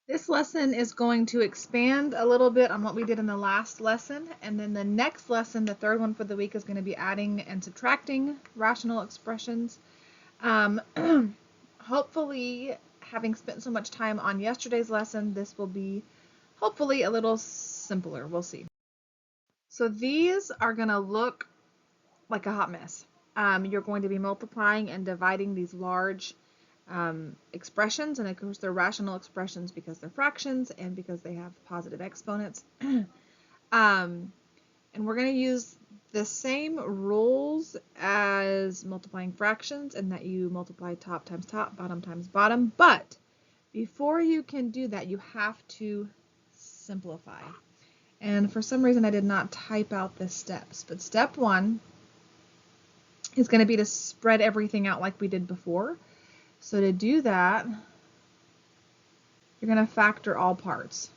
This lesson is going to expand a little bit on what we did in the last lesson, and then the next lesson, the third one for the week, is going to be adding and subtracting rational expressions. Um, Hopefully, having spent so much time on yesterday's lesson, this will be hopefully a little simpler. We'll see. So these are going to look like a hot mess. You're going to be multiplying and dividing these large expressions, and of course they're rational expressions because they're fractions and because they have positive exponents. And we're going to use the same rules as multiplying fractions, in that you multiply top times top, bottom times bottom, but before you can do that, you have to simplify. And for some reason I did not type out the steps, but step one is going to be to spread everything out like we did before. So to do that, you're going to factor all parts.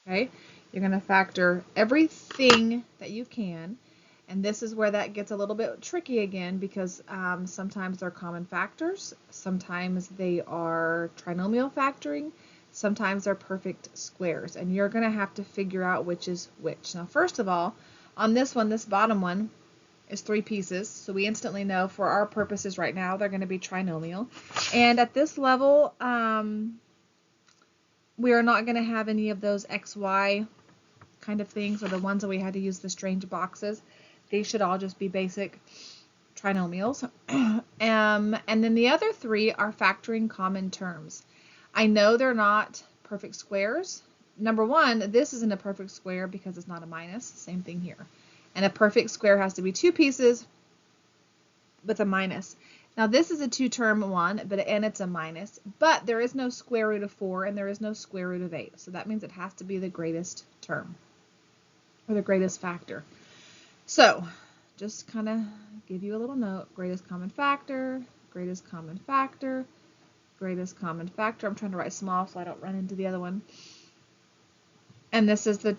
Okay? You're going to factor everything that you can. And this is where that gets a little bit tricky again, because sometimes they're common factors, sometimes they are trinomial factoring, sometimes they're perfect squares, and you're going to have to figure out which is which. Now, first of all, on this one, this bottom one is 3 pieces, so we instantly know for our purposes right now they're going to be trinomial. And at this level, we are not going to have any of those XY kind of things, or the ones that we had to use the strange boxes. These should all just be basic trinomials. And then the other 3 are factoring common terms. I know they're not perfect squares. Number 1, this isn't a perfect square because it's not a minus. Same thing here. And a perfect square has to be 2 pieces with a minus. Now this is a 2-term one, and it's a minus, but there is no square root of 4 and there is no square root of 8. So that means it has to be the greatest term, or the greatest factor. So just kind of give you a little note: greatest common factor, greatest common factor, greatest common factor. I'm trying to write small so I don't run into the other one. And this is the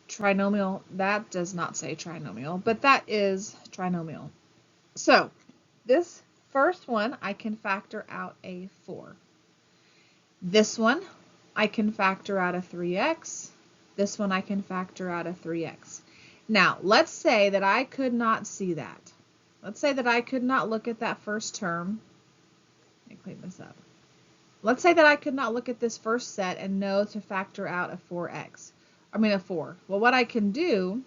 trinomial. That does not say trinomial, but that is trinomial. So this first one, I can factor out a 4. This one, I can factor out a 3x. This one, I can factor out a 3x. Now, let's say that I could not see that. Let's say that I could not look at that first term. Let me clean this up. Let's say that I could not look at this first set and know to factor out a 4x. I mean a 4. Well, what I can do,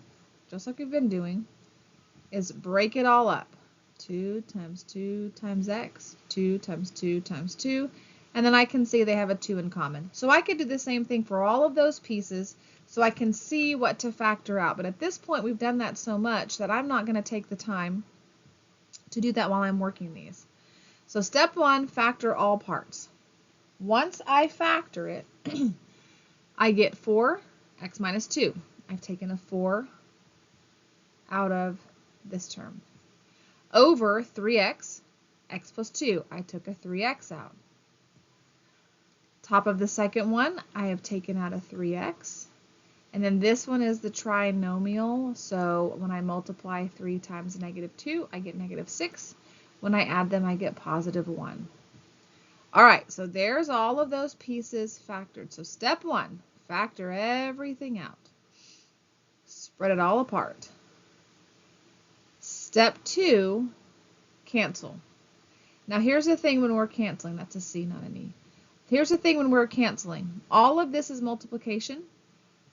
just like we've been doing, is break it all up. 2 times 2 times x, 2 times 2 times 2, and then I can see they have a 2 in common. So I could do the same thing for all of those pieces, so I can see what to factor out. But at this point, we've done that so much that I'm not going to take the time to do that while I'm working these. So step 1, factor all parts. Once I factor it, I get 4x minus 2. I've taken a 4 out of this term. Over 3x, x plus 2. I took a 3x out. Top of the second one, I have taken out a 3x. And then this one is the trinomial, so when I multiply 3 times negative 2, I get negative 6. When I add them, I get positive 1. All right, so there's all of those pieces factored. So step 1, factor everything out. Spread it all apart. Step 2, cancel. Now here's the thing when we're canceling. That's a C, not an E. Here's the thing when we're canceling. All of this is multiplication.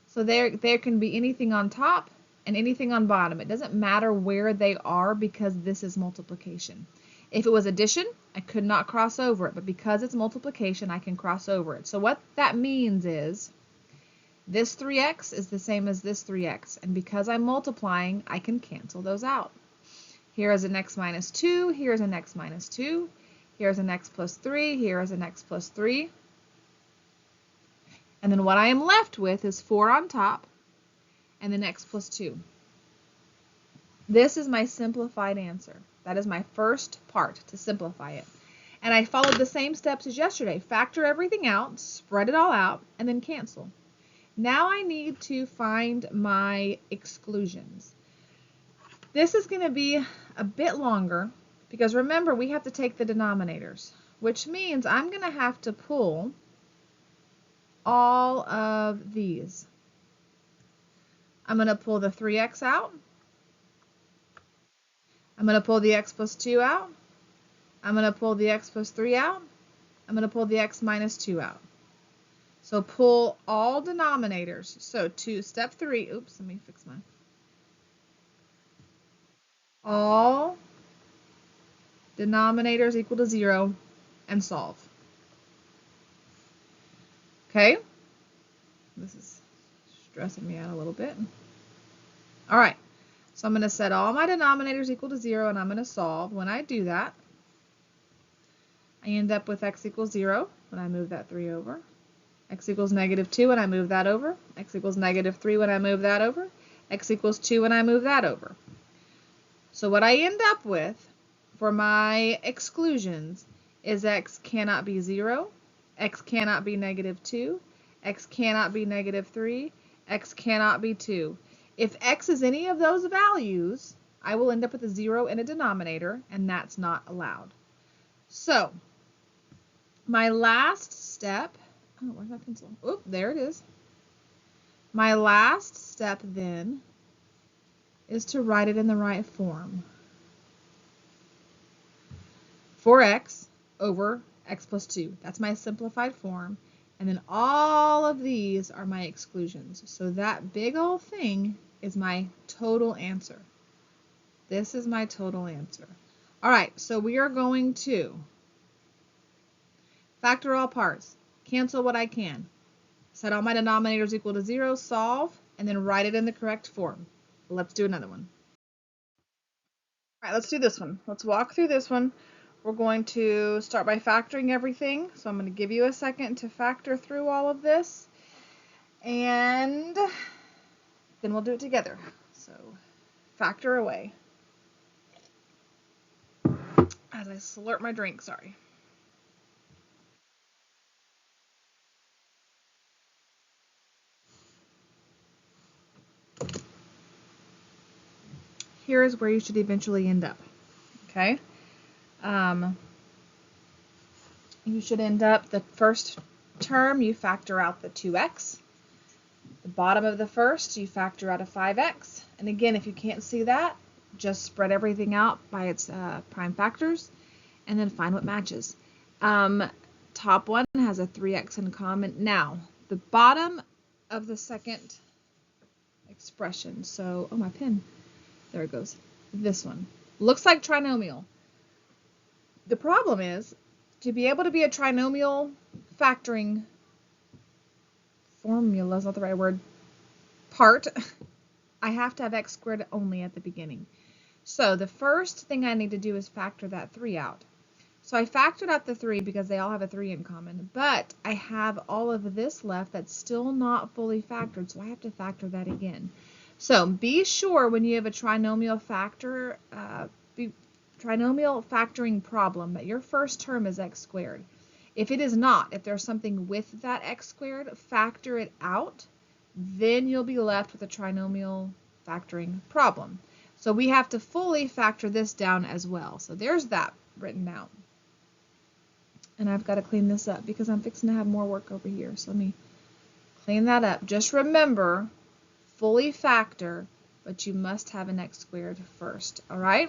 So there can be anything on top and anything on bottom. It doesn't matter where they are because this is multiplication. If it was addition, I could not cross over it, but because it's multiplication, I can cross over it. So what that means is this 3x is the same as this 3x, and because I'm multiplying, I can cancel those out. Here is an x minus 2, here is an x minus 2, here's an x plus 3, here is an x plus 3. And then what I am left with is 4 on top and then x plus 2. This is my simplified answer. That is my first part, to simplify it. And I followed the same steps as yesterday. Factor everything out, spread it all out, and then cancel. Now I need to find my exclusions. This is going to be a bit longer because remember, we have to take the denominators, which means I'm going to have to pull all of these. I'm going to pull the 3x out. I'm going to pull the x plus 2 out. I'm going to pull the x plus 3 out. I'm going to pull the x minus 2 out. So pull all denominators. So to step 3, oops, let me fix mine. All denominators equal to 0 and solve. Okay? This is stressing me out a little bit. All right. So I'm going to set all my denominators equal to 0 and I'm going to solve. When I do that, I end up with x equals 0 when I move that 3 over. X equals negative 2 when I move that over. X equals negative 3 when I move that over. X equals 2 when I move that over. So what I end up with for my exclusions is x cannot be 0, x cannot be negative 2, x cannot be negative 3, x cannot be 2. If x is any of those values, I will end up with a 0 in a denominator, and that's not allowed. So my last step, oh, where's my pencil? Oh, there it is. My last step then is to write it in the right form. 4x over x plus 2. That's my simplified form. And then all of these are my exclusions. So that big old thing is my total answer. This is my total answer. All right, so we are going to factor all parts, cancel what I can, set all my denominators equal to 0, solve, and then write it in the correct form. Let's do another one. All right, let's do this one. Let's walk through this one. We're going to start by factoring everything. So I'm going to give you a second to factor through all of this. And then we'll do it together. So factor away. As I slurp my drink, sorry. Here is where you should eventually end up. Okay? You should end up, the first term, you factor out the 2x. The bottom of the first, you factor out a 5x. And again, if you can't see that, just spread everything out by its prime factors and then find what matches. Top one has a 3x in common. Now, the bottom of the second expression, so, oh, my pen, there it goes, this one, looks like trinomial. The problem is, to be able to be a trinomial factoring formula is not the right word, part, I have to have x squared only at the beginning. So the first thing I need to do is factor that 3 out. So I factored out the 3 because they all have a 3 in common, but I have all of this left that's still not fully factored, so I have to factor that again. So be sure when you have a trinomial factoring problem that your first term is x squared. If it is not, if there's something with that x squared, factor it out, then you'll be left with a trinomial factoring problem. So we have to fully factor this down as well. So there's that written out. And I've got to clean this up because I'm fixing to have more work over here. So let me clean that up. Just remember, fully factor, but you must have an x squared first. All right?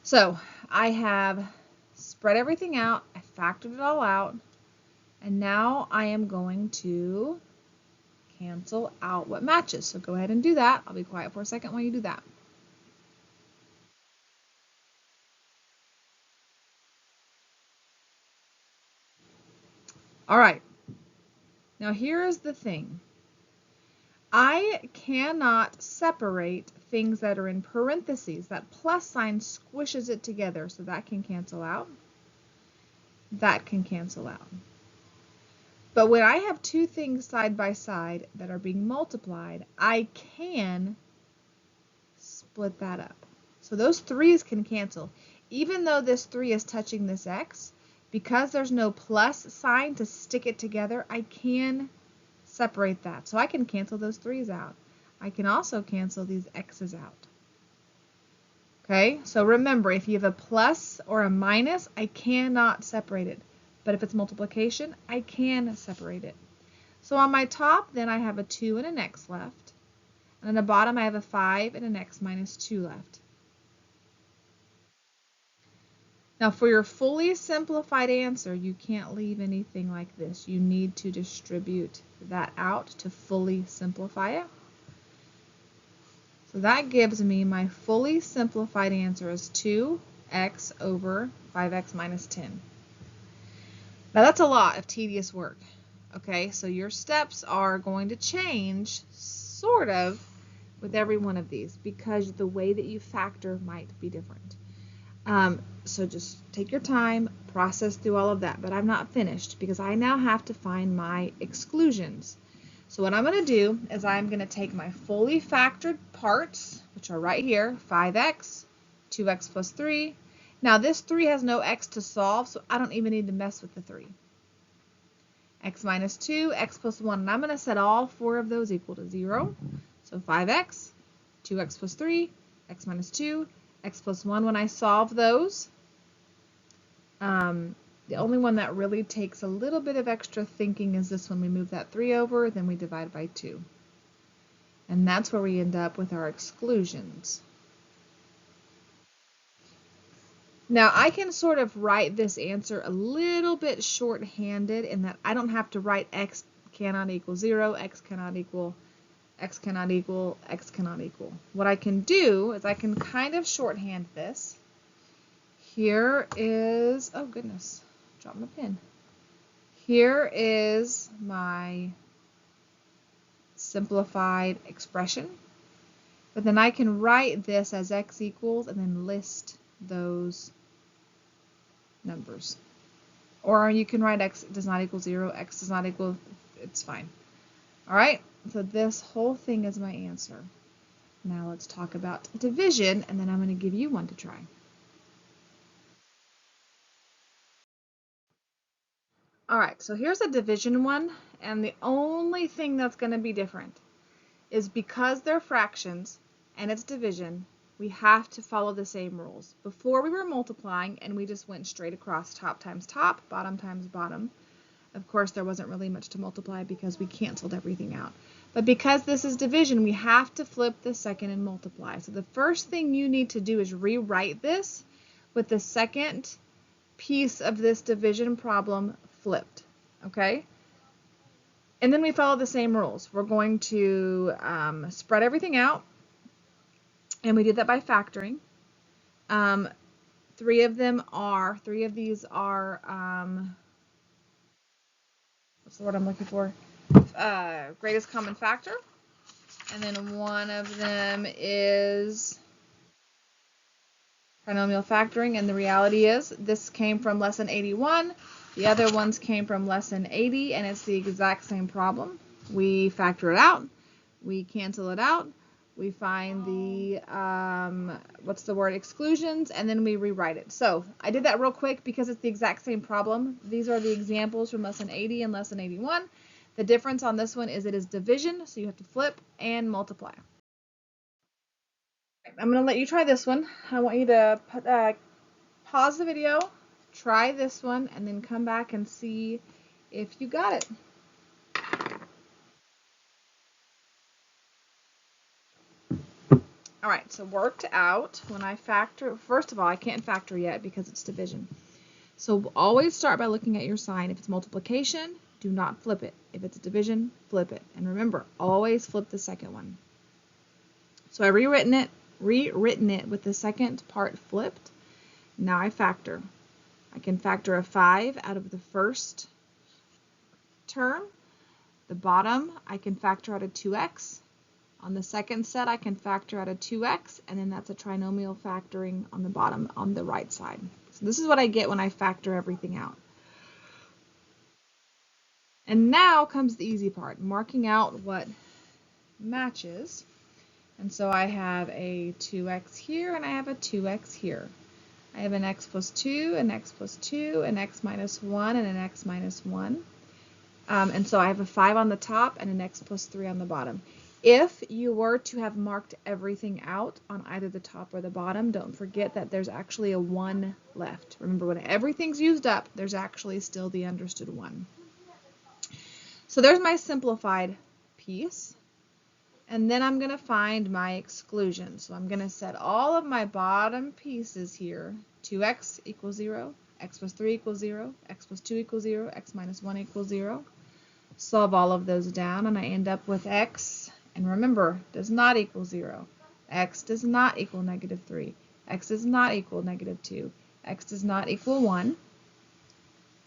So I have spread everything out. I factored it all out. And now I am going to cancel out what matches. So go ahead and do that. I'll be quiet for a second while you do that. All right. Now here is the thing. I cannot separate things that are in parentheses. That plus sign squishes it together, so that can cancel out. That can cancel out. But when I have two things side by side that are being multiplied, I can split that up. So those 3's can cancel. Even though this 3 is touching this x, because there's no plus sign to stick it together, I can separate that. So I can cancel those 3's out. I can also cancel these x's out. Okay, so remember, if you have a plus or a minus, I cannot separate it. But if it's multiplication, I can separate it. So on my top, then I have a 2 and an x left. And on the bottom, I have a 5 and an x minus 2 left. Now for your fully simplified answer, you can't leave anything like this. You need to distribute that out to fully simplify it. So that gives me my fully simplified answer is 2x over 5x minus 10. Now that's a lot of tedious work. Okay, so your steps are going to change sort of with every one of these because the way that you factor might be different. So just take your time, process through all of that, but I'm not finished because I now have to find my exclusions. So what I'm going to do is I'm going to take my fully factored parts, which are right here, 5x, 2x plus 3. Now this 3 has no x to solve, so I don't even need to mess with the 3. X minus 2, x plus 1, and I'm going to set all 4 of those equal to 0. So 5x, 2x plus 3, x minus 2, x plus 1. When I solve those, the only one that really takes a little bit of extra thinking is this one. We move that 3 over, then we divide by 2. And that's where we end up with our exclusions. Now I can sort of write this answer a little bit shorthanded in that I don't have to write x cannot equal 0, x cannot equal, x cannot equal, x cannot equal. What I can do is I can kind of shorthand this. Here is, oh goodness, dropped my pen. Here is my simplified expression. But then I can write this as x equals and then list those numbers. Or you can write x does not equal 0, x does not equal, it's fine. All right, so this whole thing is my answer. Now let's talk about division, and then I'm going to give you one to try. All right, so here's a division one, and the only thing that's going to be different is because they're fractions and it's division, we have to follow the same rules. Before we were multiplying and we just went straight across, top times top, bottom times bottom. Of course, there wasn't really much to multiply because we canceled everything out. But because this is division, we have to flip the second and multiply. So the first thing you need to do is rewrite this with the second piece of this division problem flipped, okay? And then we follow the same rules. We're going to spread everything out, and we did that by factoring. Three of these are, what's the word I'm looking for? Greatest common factor. And then one of them is trinomial factoring, and the reality is this came from lesson 81. The other ones came from lesson 80, and it's the exact same problem. We factor it out, we cancel it out, we find the, exclusions, and then we rewrite it. So I did that real quick because it's the exact same problem. These are the examples from lesson 80 and lesson 81. The difference on this one is it is division, so you have to flip and multiply. I'm going to let you try this one. I want you to pause the video, try this one, and then come back and see if you got it. All right, so worked out when I factor. First of all, I can't factor yet because it's division. So always start by looking at your sign. If it's multiplication, do not flip it. If it's division, flip it. And remember, always flip the second one. So I've rewritten it with the second part flipped. Now I factor. I can factor a 5 out of the first term. The bottom, I can factor out a 2x. On the second set, I can factor out a 2x, and then that's a trinomial factoring on the bottom on the right side. So this is what I get when I factor everything out. And now comes the easy part, marking out what matches. And so I have a 2x here, and I have a 2x here. I have an x plus 2, an x plus 2, an x minus 1, and an x minus 1. And so I have a 5 on the top and an x plus 3 on the bottom. If you were to have marked everything out on either the top or the bottom, don't forget that there's actually a 1 left. Remember, when everything's used up, there's actually still the understood 1. So there's my simplified piece. And then I'm going to find my exclusion. So I'm going to set all of my bottom pieces here. 2x equals 0, x plus 3 equals 0, x plus 2 equals 0, x minus 1 equals 0. Solve all of those down, and I end up with x. And remember, does not equal 0. X does not equal negative 3. X does not equal negative 2. X does not equal 1.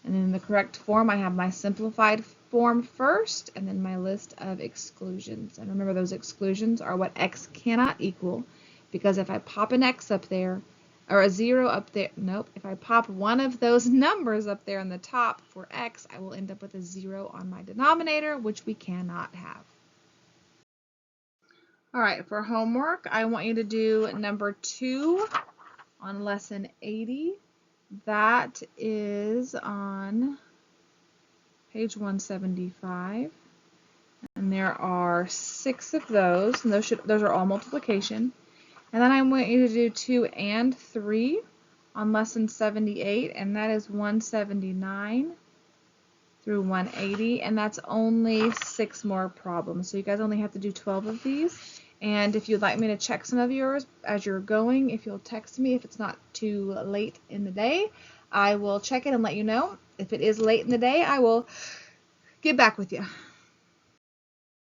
And in the correct form, I have my simplified form first, and then my list of exclusions. And remember, those exclusions are what x cannot equal, because if I pop an x up there, or a 0 up there, nope, if I pop one of those numbers up there on the top for x, I will end up with a 0 on my denominator, which we cannot have. All right, for homework, I want you to do number 2 on lesson 80. That is on page 175. And there are 6 of those, and those are all multiplication. And then I want you to do 2 and 3 on lesson 78, and that is 179 through 180, and that's only 6 more problems. So you guys only have to do 12 of these. And if you'd like me to check some of yours as you're going, if you'll text me if it's not too late in the day, I will check it and let you know. If it is late in the day, I will get back with you.